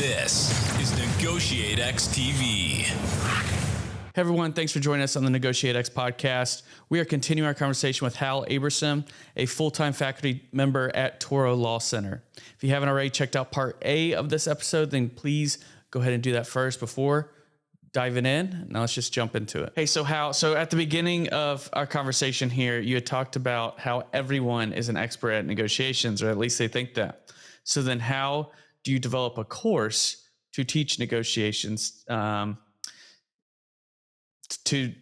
This is NEGOTIATEx TV. Hey everyone, thanks for joining us on the NEGOTIATEx podcast. We are continuing our conversation with Hal Abramson, a full-time faculty member at Touro Law Center. If you haven't already checked out part A of this episode, then please go ahead and do that first before diving in. Now let's just jump into it. Hey, so Hal, at the beginning of our conversation here, you had talked about how everyone is an expert at negotiations, or at least they think that. So then how do you develop a course to teach negotiations to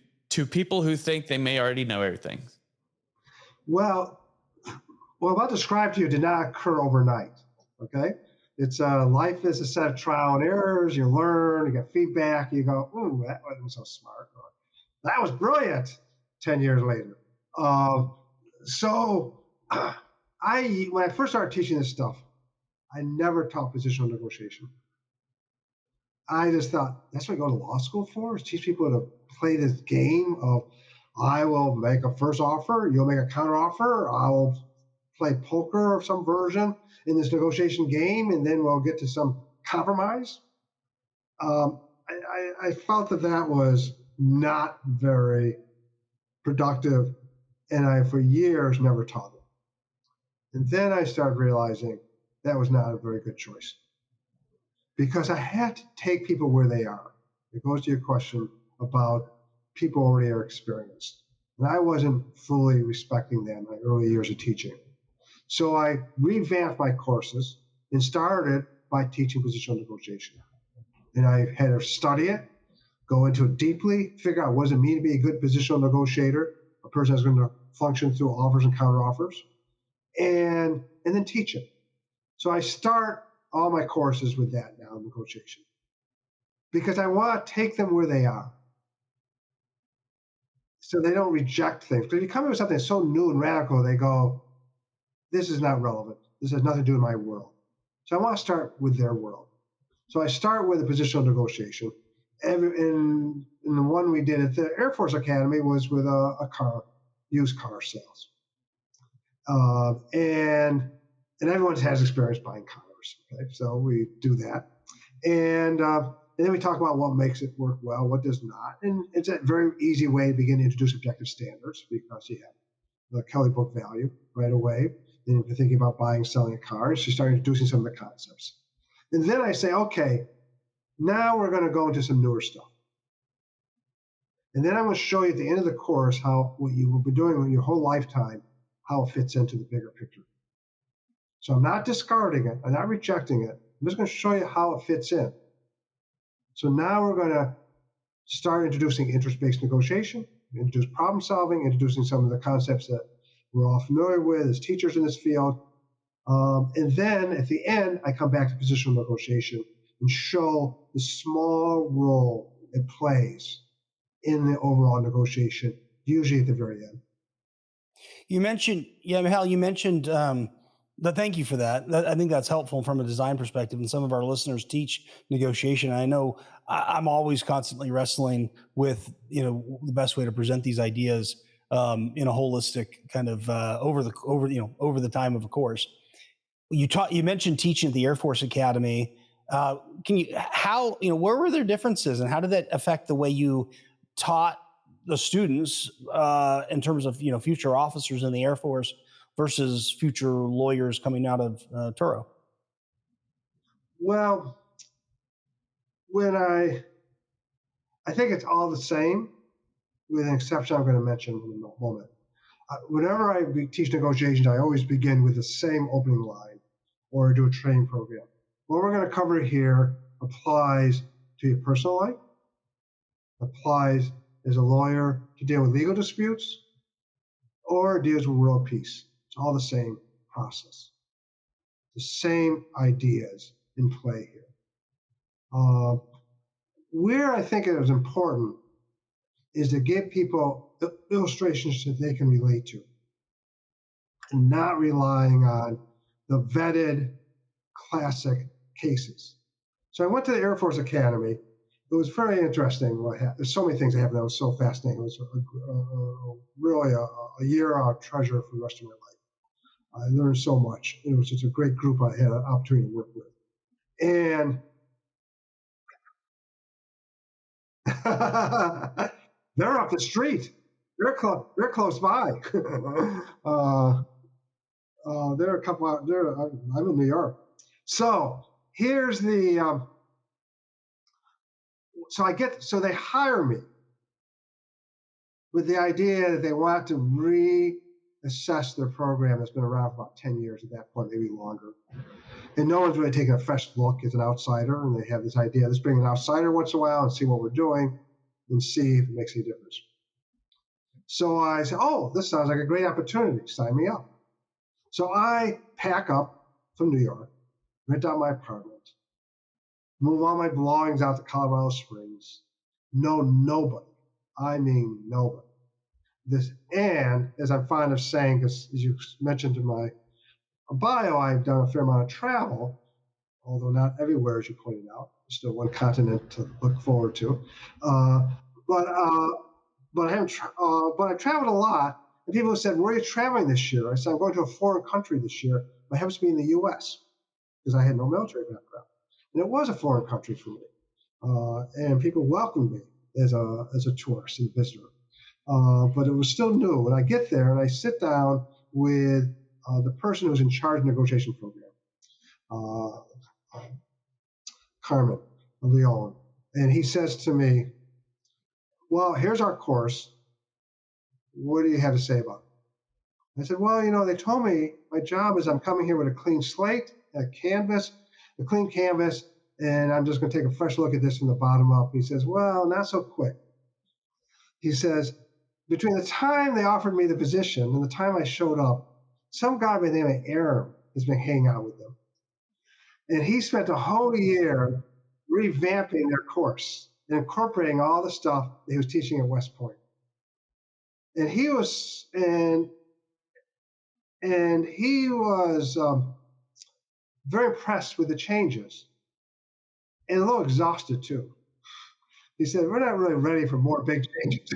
people who think they may already know everything? Well, what I'm about to describe to you did not occur overnight, okay? It's life is a set of trial and errors. You learn, you get feedback, you go, ooh, that wasn't so smart. Or, that was brilliant 10 years later. When I first started teaching this stuff, I never taught positional negotiation. I just thought, that's what I go to law school for, is teach people to play this game of, I will make a first offer, you'll make a counter offer, I will play poker of some version in this negotiation game, and then we'll get to some compromise. I felt that was not very productive, and I, for years, never taught it. And then I started realizing that was not a very good choice, because I had to take people where they are. It goes to your question about people already are experienced. And I wasn't fully respecting that in my early years of teaching. So I revamped my courses and started by teaching positional negotiation. And I had to study it, go into it deeply, figure out what does it mean to be a good positional negotiator, a person that's going to function through offers and counteroffers, and then teach it. So I start all my courses with that now, negotiation, because I want to take them where they are, so they don't reject things. Because if you come in with something so new and radical, they go, this is not relevant. This has nothing to do with my world. So I want to start with their world. So I start with a positional negotiation. And the one we did at the Air Force Academy was with used car sales. And everyone has experience buying cars. Okay? So we do that. And then we talk about what makes it work well, what does not. And it's a very easy way to begin to introduce objective standards, because you have the Kelly book value right away. And if you're thinking about buying, selling a car, you start introducing some of the concepts. And then I say, okay, now we're going to go into some newer stuff. And then I'm going to show you at the end of the course how what you will be doing your whole lifetime, how it fits into the bigger picture. So I'm not discarding it. I'm not rejecting it. I'm just going to show you how it fits in. So now we're going to start introducing interest-based negotiation, introduce problem solving, introducing some of the concepts that we're all familiar with as teachers in this field. And then at the end, I come back to positional negotiation and show the small role it plays in the overall negotiation, usually at the very end. You mentioned, Hal, you mentioned, thank you for that. I think that's helpful from a design perspective. And some of our listeners teach negotiation. I know I'm always constantly wrestling with, the best way to present these ideas in a holistic kind of over the time of a course. You mentioned teaching at the Air Force Academy. Where were there differences, and how did that affect the way you taught the students in terms of, future officers in the Air Force versus future lawyers coming out of Touro? Well, I think it's all the same, with an exception I'm going to mention in a moment. Whenever I teach negotiations, I always begin with the same opening line or do a training program. What we're going to cover here applies to your personal life, applies as a lawyer to deal with legal disputes, or deals with world peace. It's all the same process, the same ideas in play here. Where I think it is important is to give people illustrations that they can relate to, and not relying on the vetted classic cases. So I went to the Air Force Academy. It was very interesting what happened. There's so many things that happened that was so fascinating. It was really a year of treasure for the rest of my life. I learned so much. It was just a great group I had an opportunity to work with. And They're up the street. They're close by. They're a couple out there. I'm in New York. So here's the. So they hire me with the idea that they want to reassess their program that's been around for about 10 years at that point, maybe longer. And no one's really taking a fresh look as an outsider. And they have this idea, let's bring an outsider once in a while and see what we're doing and see if it makes any difference. So I said, oh, this sounds like a great opportunity. Sign me up. So I pack up from New York, rent out my apartment, move all my belongings out to Colorado Springs, know nobody. I mean nobody. And as I'm fond of saying, because as you mentioned in my bio, I've done a fair amount of travel, although not everywhere, as you pointed out. There's still one continent to look forward to. But I've traveled a lot. And people have said, where are you traveling this year? I said, I'm going to a foreign country this year. But it happens to be in the U.S. because I had no military background. And it was a foreign country for me. And people welcomed me as a tourist and visitor. But it was still new. When I get there and I sit down with the person who's in charge of the negotiation program, Carmen Leon, and he says to me, well, here's our course. What do you have to say about it? I said, well, they told me my job is I'm coming here with a clean slate, a clean canvas, and I'm just going to take a fresh look at this from the bottom up. He says, well, not so quick. He says, between the time they offered me the position and the time I showed up, some guy by the name of Aaron has been hanging out with them. And he spent a whole year revamping their course and incorporating all the stuff that he was teaching at West Point. And he was very impressed with the changes and a little exhausted too. He said, we're not really ready for more big changes.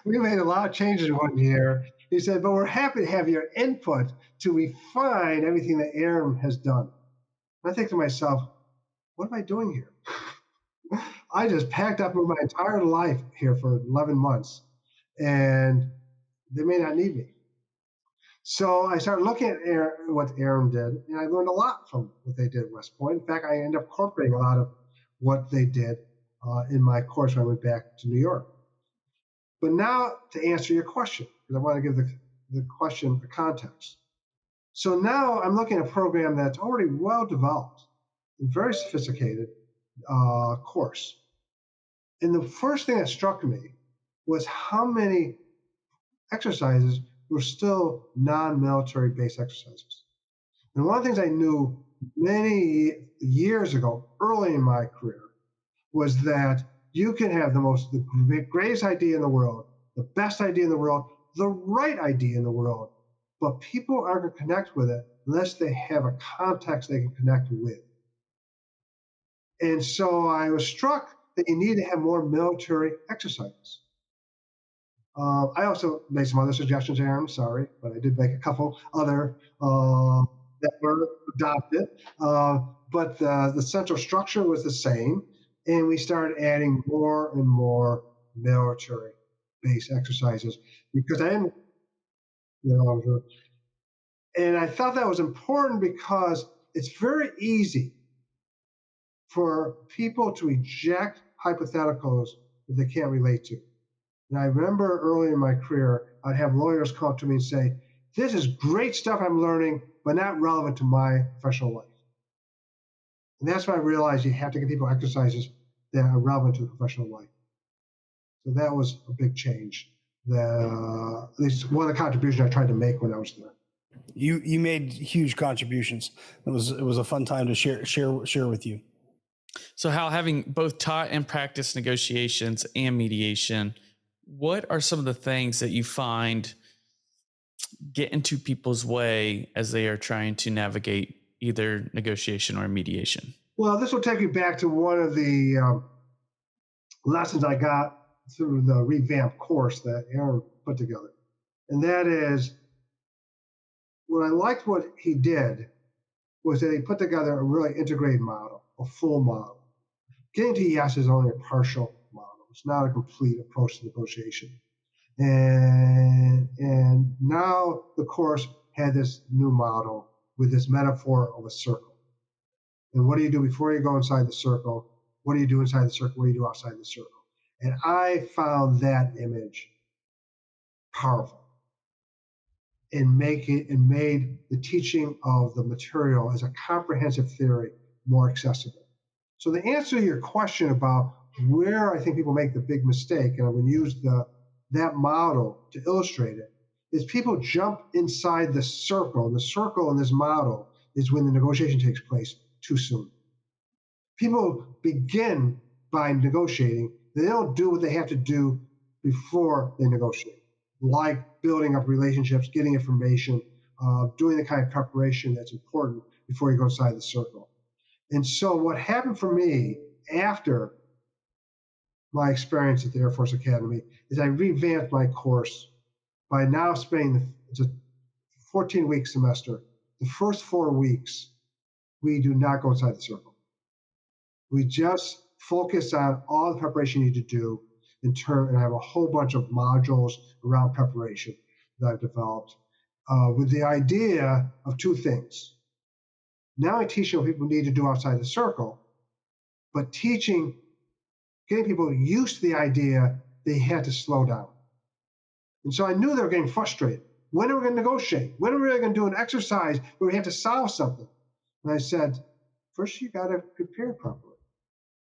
We made a lot of changes in 1 year. He said, but we're happy to have your input to refine everything that Aaron has done. And I think to myself, what am I doing here? I just packed up my entire life here for 11 months, and they may not need me. So I started looking at what Aaron did, and I learned a lot from what they did at West Point. In fact, I ended up incorporating a lot of what they did in my course when I went back to New York. But now to answer your question, because I want to give the question the context. So now I'm looking at a program that's already well developed and very sophisticated course. And the first thing that struck me was how many exercises were still non-military based exercises. And one of the things I knew many years ago, early in my career, was that you can have the greatest idea in the world, the best idea in the world, the right idea in the world, but people aren't going to connect with it unless they have a context they can connect with. And so I was struck that you need to have more military exercises. I also made some other suggestions, Aaron, sorry, but I did make a couple other that were adopted. But the central structure was the same, and we started adding more and more military-based exercises because I didn't, and I thought that was important because it's very easy for people to reject hypotheticals that they can't relate to. And I remember early in my career, I'd have lawyers come up to me and say, this is great stuff I'm learning, but not relevant to my professional life. And that's when I realized you have to give people exercises that are relevant to the professional life. So that was a big change. At least one of the contributions I tried to make when I was there. You made huge contributions. It was a fun time to share with you. So Hal, having both taught and practiced negotiations and mediation, what are some of the things that you find get into people's way as they are trying to navigate either negotiation or mediation? Well, this will take you back to one of the lessons I got through the revamped course that Aaron put together. And that is, what I liked what he did was that he put together a really integrated model, a full model. Getting to yes is only a partial model. It's not a complete approach to negotiation. And now the course had this new model with this metaphor of a circle. And what do you do before you go inside the circle? What do you do inside the circle? What do you do outside the circle? And I found that image powerful and made the teaching of the material as a comprehensive theory more accessible. So the answer to your question about where I think people make the big mistake, and I'm going to use that model to illustrate it, is people jump inside the circle. And the circle in this model is when the negotiation takes place too soon. People begin by negotiating. They don't do what they have to do before they negotiate, like building up relationships, getting information, doing the kind of preparation that's important before you go inside the circle. And so what happened for me after my experience at the Air Force Academy is I revamped my course by now spending, it's a 14-week semester. The first 4 weeks, we do not go inside the circle. We just focus on all the preparation you need to do and I have a whole bunch of modules around preparation that I've developed with the idea of two things. Not only teaching what people need to do outside the circle, but getting people used to the idea they had to slow down. And so I knew they were getting frustrated. When are we going to negotiate? When are we really going to do an exercise where we have to solve something? And I said, first, you got to prepare properly.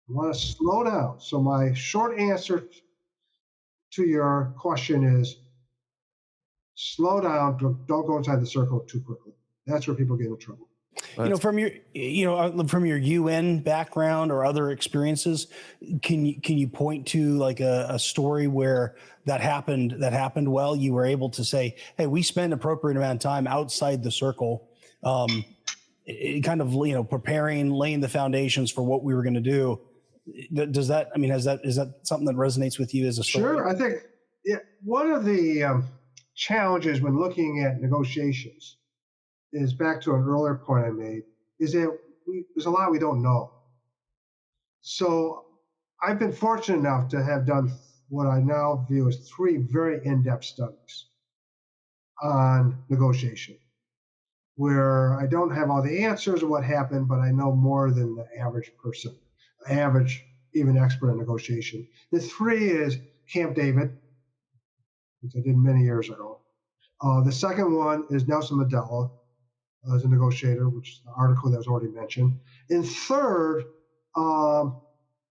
You want to slow down. So my short answer to your question is slow down. Don't go inside the circle too quickly. That's where people get in trouble. From your UN background or other experiences, can you point to like a story where that happened well? You were able to say, hey, we spent appropriate amount of time outside the circle, kind of, preparing, laying the foundations for what we were going to do. Is that something that resonates with you as a story? Sure. I think one of the challenges when looking at negotiations is back to an earlier point I made, is that there's a lot we don't know. So I've been fortunate enough to have done what I now view as 3 very in-depth studies on negotiation, where I don't have all the answers of what happened, but I know more than the average person, even expert in negotiation. The 3 is Camp David, which I did many years ago. The second one is Nelson Mandela as a negotiator, which is the article that was already mentioned. And third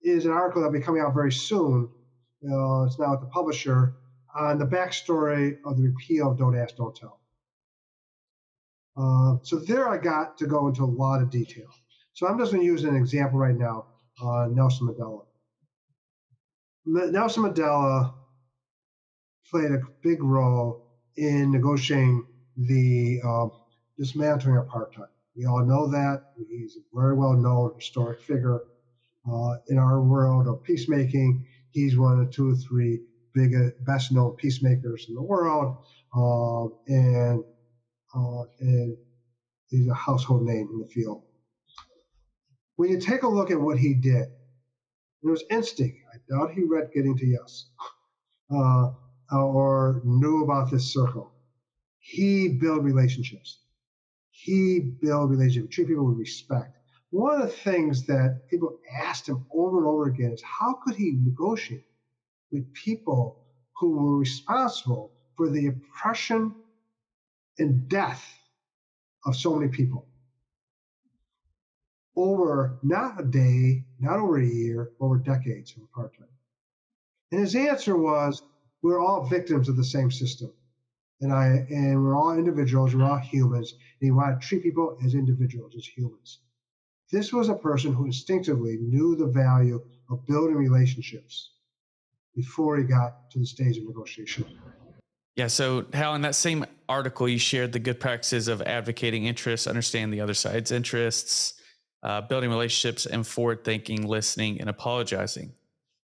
is an article that will be coming out very soon. It's now at the publisher on the backstory of the repeal of Don't Ask, Don't Tell. So there I got to go into a lot of detail. So I'm just going to use an example right now on Nelson Mandela. Nelson Mandela played a big role in negotiating the dismantling apartheid. We all know that. He's a very well-known historic figure in our world of peacemaking. He's one of the 2 or 3 best-known peacemakers in the world, and he's a household name in the field. When you take a look at what he did, it was instinct. I doubt he read Getting to Yes or knew about this circle. He built relationships. Treat people with respect. One of the things that people asked him over and over again is how could he negotiate with people who were responsible for the oppression and death of so many people over not a day, not over a year, over decades of apartheid. And his answer was, we're all victims of the same system. And we're all individuals, we're all humans, and you want to treat people as individuals, as humans. This was a person who instinctively knew the value of building relationships before he got to the stage of negotiation. Yeah, so Hal, in that same article, you shared the good practices of advocating interests, understanding the other side's interests, building relationships, and forward-thinking, listening, and apologizing.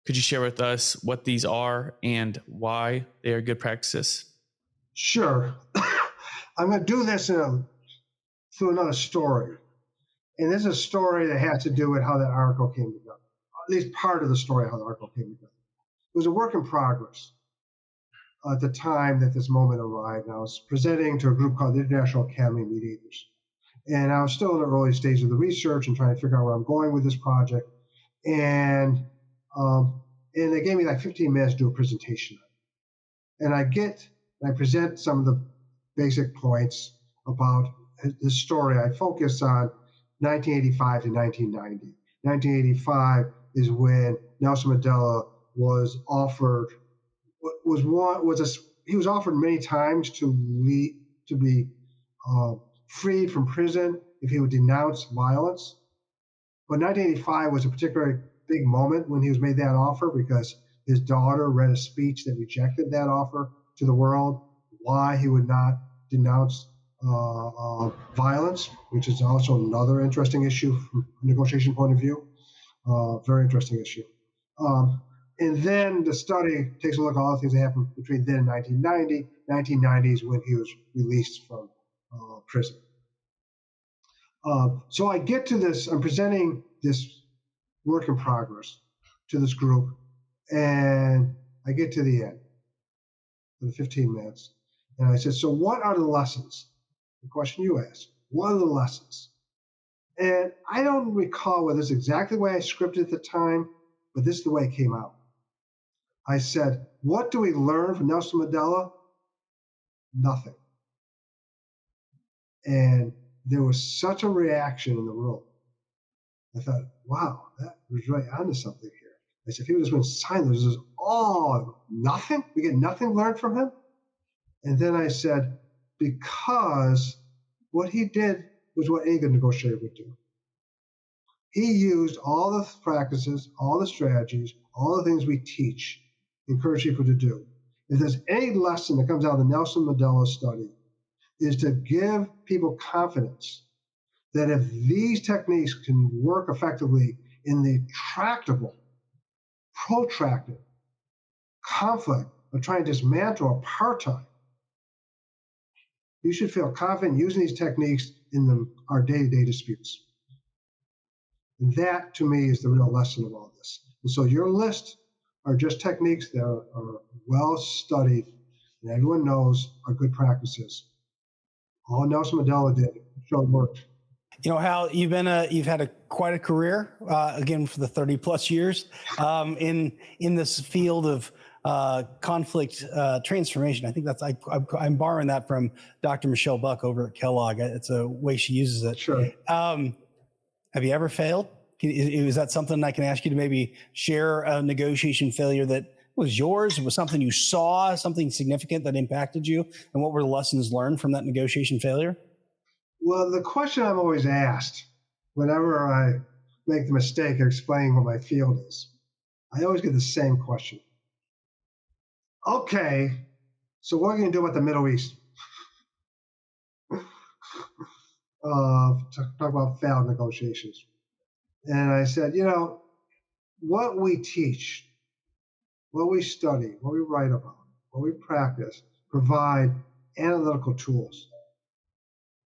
Could you share with us what these are and why they are good practices? Sure. I'm going to do this through another story. And this is a story that has to do with how that article came together, at least part of the story how the article came together. was a work in progress at the time that this moment arrived. And I was presenting to a group called the International Academy of Mediators. And I was still in the early stage of the research and trying to figure out where I'm going with this project. And they gave me like 15 minutes to do a presentation. And I present some of the basic points about the story. I focus on 1985 to 1990. 1985 is when Nelson Mandela was offered he was offered many times to be freed from prison if he would denounce violence. But 1985 was a particularly big moment when he was made that offer, because his daughter read a speech that rejected that offer to the world, why he would not denounce violence, which is also another interesting issue from a negotiation point of view. Very interesting issue. And then the study takes a look at all the things that happened between then and 1990. 1990 is when he was released from prison. So I get to this, I'm presenting this work in progress to this group, and I get to the end, the 15 minutes, and I said, so what are the lessons? The question you asked, what are the lessons? And I don't recall whether this is exactly the way I scripted at the time, but this is the way it came out. I said, what do we learn from Nelson Mandela? Nothing. And there was such a reaction in the room. I thought, wow, that was really onto something here. I said, people just went silent. This is all nothing? We get nothing learned from him? And then I said, because what he did was what any good negotiator would do. He used all the practices, all the strategies, all the things we teach, encourage people to do. If there's any lesson that comes out of the Nelson Mandela study, is to give people confidence that if these techniques can work effectively in the tractable, protracted conflict of trying to dismantle apartheid, you should feel confident using these techniques in our day-to-day disputes. And that, to me, is the real lesson of all this. And so your list are just techniques that are well studied and everyone knows are good practices. All Nelson Mandela did showed worked. You know, Hal, you've had quite a career, again, for the 30 plus years in this field of conflict transformation. I think I'm borrowing that from Dr. Michelle Buck over at Kellogg. It's a way she uses it. Sure. Have you ever failed? Is that something I can ask you to maybe share a negotiation failure that was yours? It was something you saw, something significant that impacted you, and what were the lessons learned from that negotiation failure? Well, the question I'm always asked whenever I make the mistake of explaining what my field is, I always get the same question. Okay, so what are you going to do about the Middle East? Talk about failed negotiations. And I said, what we teach, what we study, what we write about, what we practice, provide analytical tools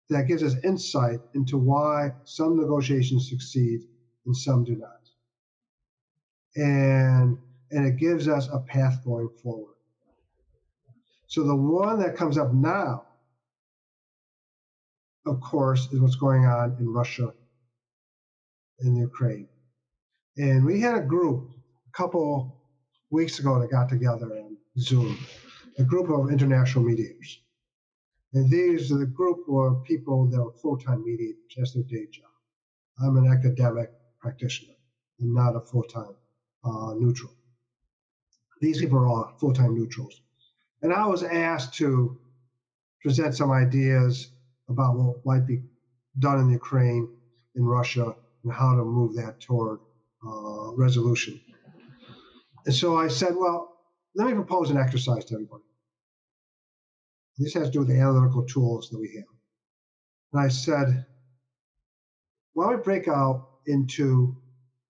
that gives us insight into why some negotiations succeed and some do not. And it gives us a path going forward. So the one that comes up now, of course, is what's going on in Russia and Ukraine. And we had a group a couple weeks ago that got together on Zoom, a group of international mediators. And the group were people that were full-time mediators. That's their day job. I'm an academic practitioner. I'm not a full-time neutral. These people are all full-time neutrals. And I was asked to present some ideas about what might be done in Ukraine, in Russia, and how to move that toward resolution. And so I said, well, let me propose an exercise to everybody. This has to do with the analytical tools that we have. And I said, why don't we break out into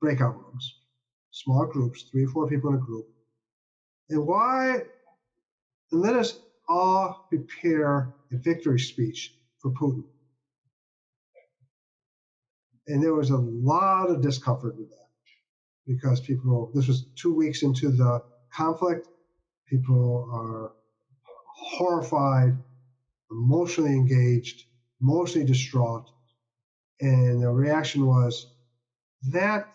breakout rooms, small groups, 3 or 4 people in a group, and let us all prepare a victory speech for Putin. And there was a lot of discomfort with that because this was 2 weeks into the conflict. People are horrified, emotionally engaged, emotionally distraught. And the reaction was, that,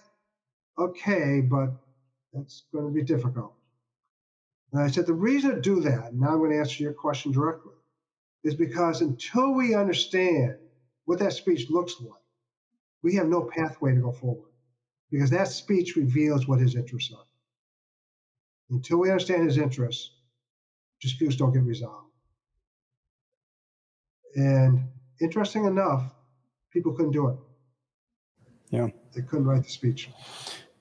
okay, but that's going to be difficult. And I said, the reason to do that, and now I'm going to answer your question directly, is because until we understand what that speech looks like, we have no pathway to go forward, because that speech reveals what his interests are. Until we understand his interests, disputes don't get resolved. And interesting enough, people couldn't do it. Yeah. They couldn't write the speech.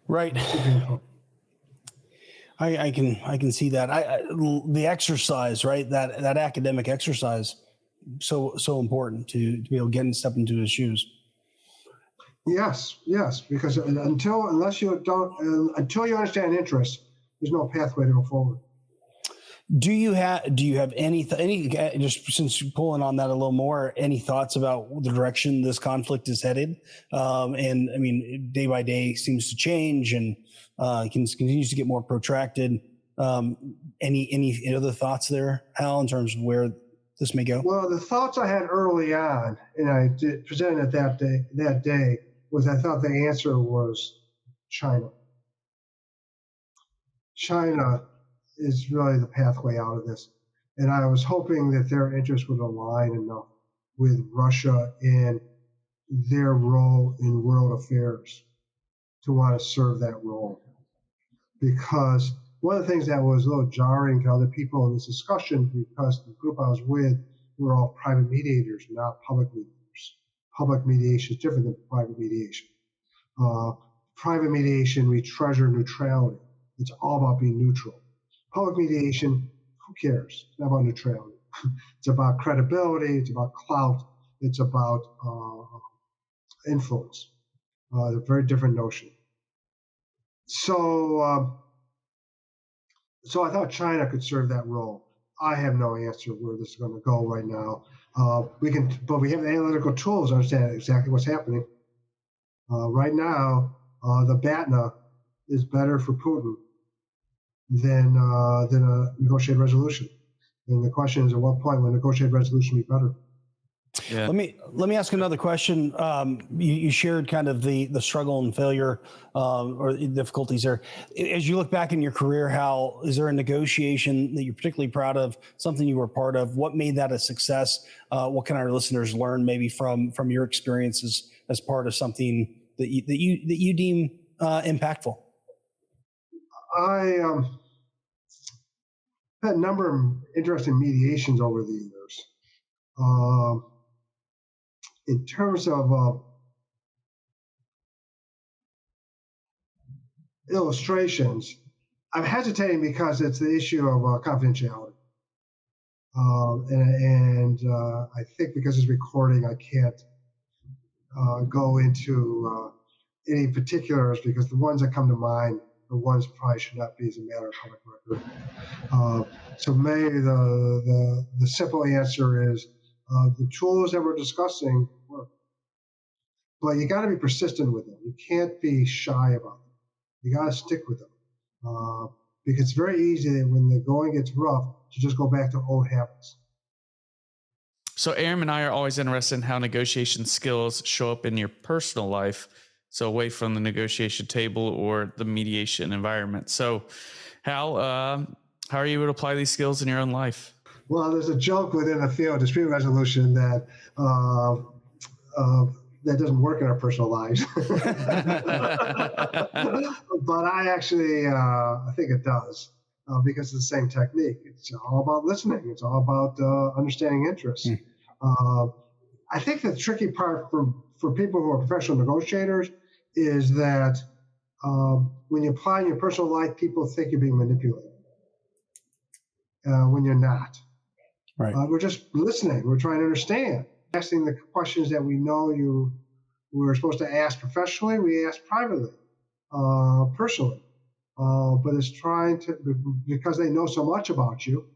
Right. I can see that. The exercise, right? That academic exercise, so important to be able to get and step into his shoes. Yes, because until you understand interest, there's no pathway to go forward. Do you have any just since pulling on that a little more, any thoughts about the direction this conflict is headed? And I mean, day by day seems to change and continues to get more protracted. Any other thoughts there, Hal, in terms of where this may go? Well, the thoughts I had early on, and I presented that day, was I thought the answer was China. China is really the pathway out of this. And I was hoping that their interests would align enough with Russia in their role in world affairs to want to serve that role. Because one of the things that was a little jarring to other people in this discussion, because the group I was with were all private mediators, not public mediators. Public mediation is different than private mediation. Private mediation, we treasure neutrality. It's all about being neutral. Public mediation, who cares? It's not about neutrality. It's about credibility. It's about clout. It's about influence. A very different notion. So I thought China could serve that role. I have no answer where this is going to go right now. But we have the analytical tools to understand exactly what's happening. Right now, the BATNA is better for Putin than a negotiated resolution. And the question is, at what point will a negotiated resolution be better? Yeah. Let me ask another question. You shared kind of the struggle and failure or the difficulties there. As you look back in your career, Hal, is there a negotiation that you're particularly proud of, something you were part of? What made that a success? What can our listeners learn maybe from your experiences as part of something that you deem impactful? I had a number of interesting mediations over the years. In terms of illustrations, I'm hesitating because it's the issue of confidentiality. And I think because it's recording, I can't go into any particulars, because the ones that come to mind, the ones probably should not be as a matter of public record. So maybe the simple answer is the tools that we're discussing work. But you got to be persistent with them. You can't be shy about them. You got to stick with them. Because it's very easy that when the going gets rough to just go back to old habits. So Aaron and I are always interested in how negotiation skills show up in your personal life, so away from the negotiation table or the mediation environment. So Hal, how are you able to apply these skills in your own life? Well, there's a joke within the field of dispute resolution that that doesn't work in our personal lives. But I actually, I think it does, because it's the same technique. It's all about listening. It's all about understanding interests. I think the tricky part for people who are professional negotiators is that when you apply in your personal life, people think you're being manipulated when you're not. Right. We're just listening. We're trying to understand. Asking the questions that we know you were supposed to ask professionally, we ask privately, personally. But it's trying to, because they know so much about you,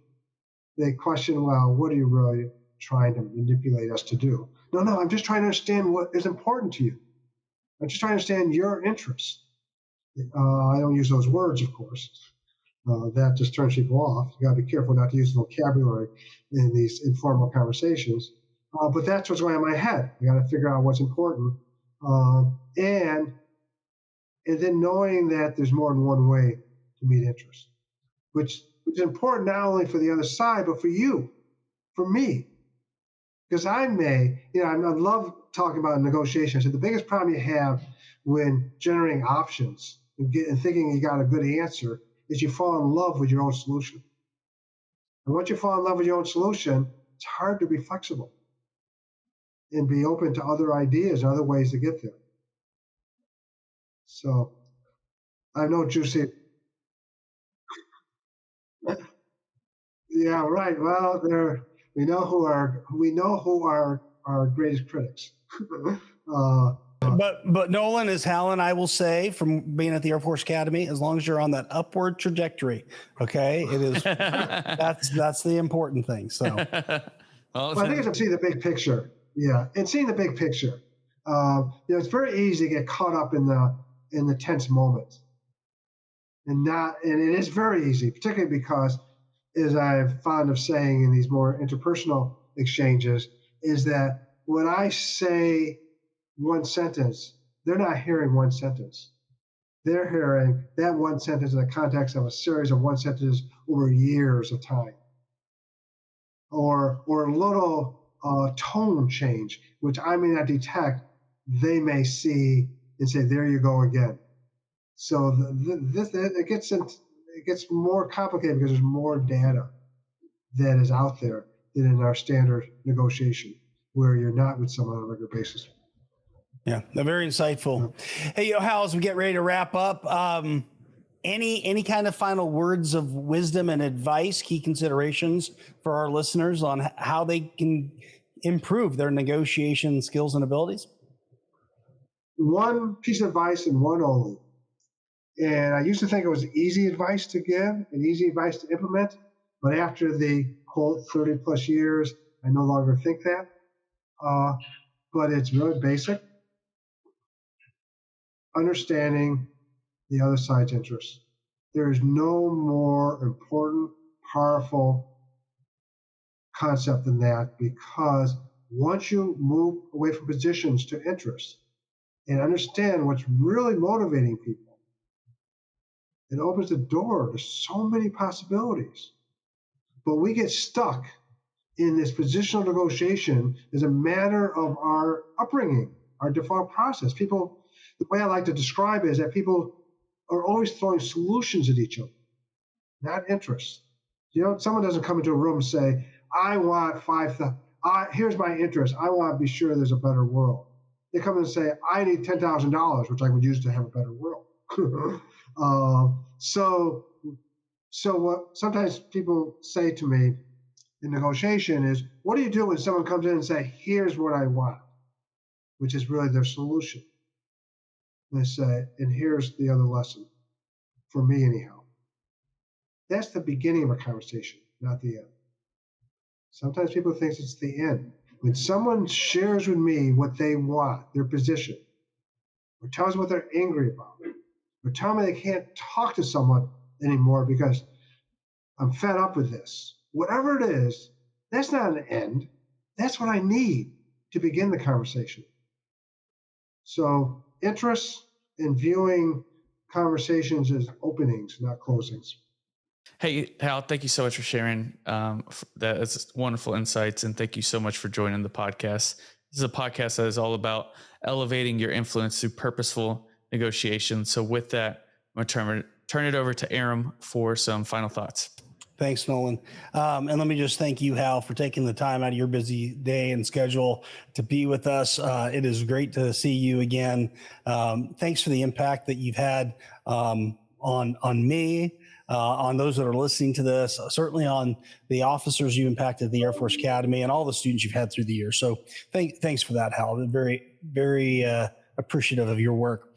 they question, well, what are you really trying to manipulate us to do? No, I'm just trying to understand what is important to you. I'm just trying to understand your interests. I don't use those words, of course. That just turns people off. You got to be careful not to use vocabulary in these informal conversations. But that's what's going on in my head. I got to figure out what's important, and then knowing that there's more than one way to meet interest, which is important not only for the other side but for you, for me, because I love talking about negotiation. So the biggest problem you have when generating options and thinking you got a good answer is you fall in love with your own solution. And once you fall in love with your own solution, it's hard to be flexible and be open to other ideas, other ways to get there. So I know Juicy. Yeah, right. Well, we know who are our greatest critics. But Nolan, as Hal and I will say from being at the Air Force Academy, as long as you're on that upward trajectory, okay, it is that's the important thing. So, well, I think it's seeing the big picture. Yeah, and seeing the big picture. It's very easy to get caught up in the tense moments, and it is very easy, particularly because, as I'm fond of saying in these more interpersonal exchanges, is that when I say one sentence, they're not hearing one sentence. They're hearing that one sentence in the context of a series of one sentences over years of time, or a little tone change, which I may not detect, they may see and say, "There you go again." So it gets more complicated because there's more data that is out there than in our standard negotiation, where you're not with someone on a regular basis. Yeah, they're very insightful. Hey, Hal, as we get ready to wrap up, any kind of final words of wisdom and advice, key considerations for our listeners on how they can improve their negotiation skills and abilities? One piece of advice and one only. And I used to think it was easy advice to give and easy advice to implement, but after the whole 30 plus years, I no longer think that. But it's really basic. Understanding the other side's interests. There is no more important, powerful concept than that, because once you move away from positions to interests and understand what's really motivating people, it opens the door to so many possibilities. But we get stuck in this positional negotiation as a matter of our upbringing, our default process. People, the way I like to describe it is that people are always throwing solutions at each other, not interests. Someone doesn't come into a room and say, "I want 5,000. Here's my interest. I want to be sure there's a better world." They come in and say, "I need $10,000, which I would use to have a better world." So what sometimes people say to me in negotiation is, "What do you do when someone comes in and say, 'Here's what I want,' which is really their solution?" And they say, "And here's the other lesson, for me anyhow." That's the beginning of a conversation, not the end. Sometimes people think it's the end. When someone shares with me what they want, their position, or tells me what they're angry about, or tell me they can't talk to someone anymore because I'm fed up with this, whatever it is, that's not an end. That's what I need to begin the conversation. So interest in viewing conversations as openings, not closings. Hey, Hal, thank you so much for sharing that. It's wonderful insights. And thank you so much for joining the podcast. This is a podcast that is all about elevating your influence through purposeful negotiation. So with that, I'm going to turn it over to Aram for some final thoughts. Thanks, Nolan. And let me just thank you, Hal, for taking the time out of your busy day and schedule to be with us. It is great to see you again. Thanks for the impact that you've had on me, on those that are listening to this, certainly on the officers you impacted at the Air Force Academy and all the students you've had through the year. So thanks for that, Hal. Very, very appreciative of your work.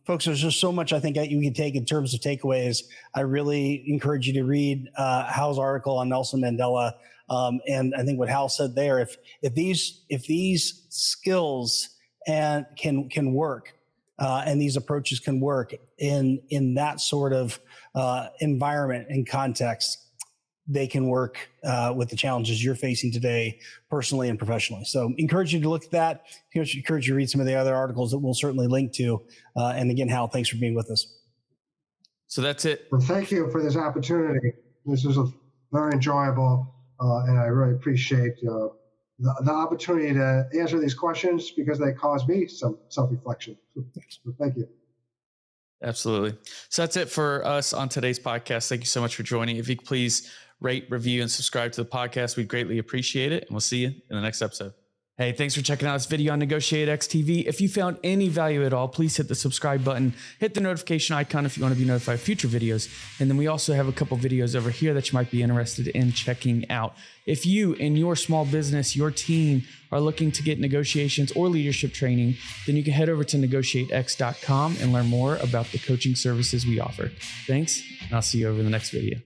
Folks, there's just so much I think you can take in terms of takeaways. I really encourage you to read Hal's article on Nelson Mandela. And I think what Hal said there, if these skills can work, and these approaches can work in that sort of environment and context, they can work with the challenges you're facing today, personally and professionally. So encourage you to look at that. Encourage you to read some of the other articles that we'll certainly link to. And again, Hal, thanks for being with us. So that's it. Well, thank you for this opportunity. This was very enjoyable, and I really appreciate the opportunity to answer these questions because they caused me some self-reflection. So thank you. Absolutely. So that's it for us on today's podcast. Thank you so much for joining. If you could please rate, review, and subscribe to the podcast, we'd greatly appreciate it. And we'll see you in the next episode. Hey, thanks for checking out this video on NEGOTIATEx TV. If you found any value at all, please hit the subscribe button, hit the notification icon if you want to be notified of future videos. And then we also have a couple videos over here that you might be interested in checking out. If you in your small business, your team are looking to get negotiations or leadership training, then you can head over to NEGOTIATEx.com and learn more about the coaching services we offer. Thanks, and I'll see you over in the next video.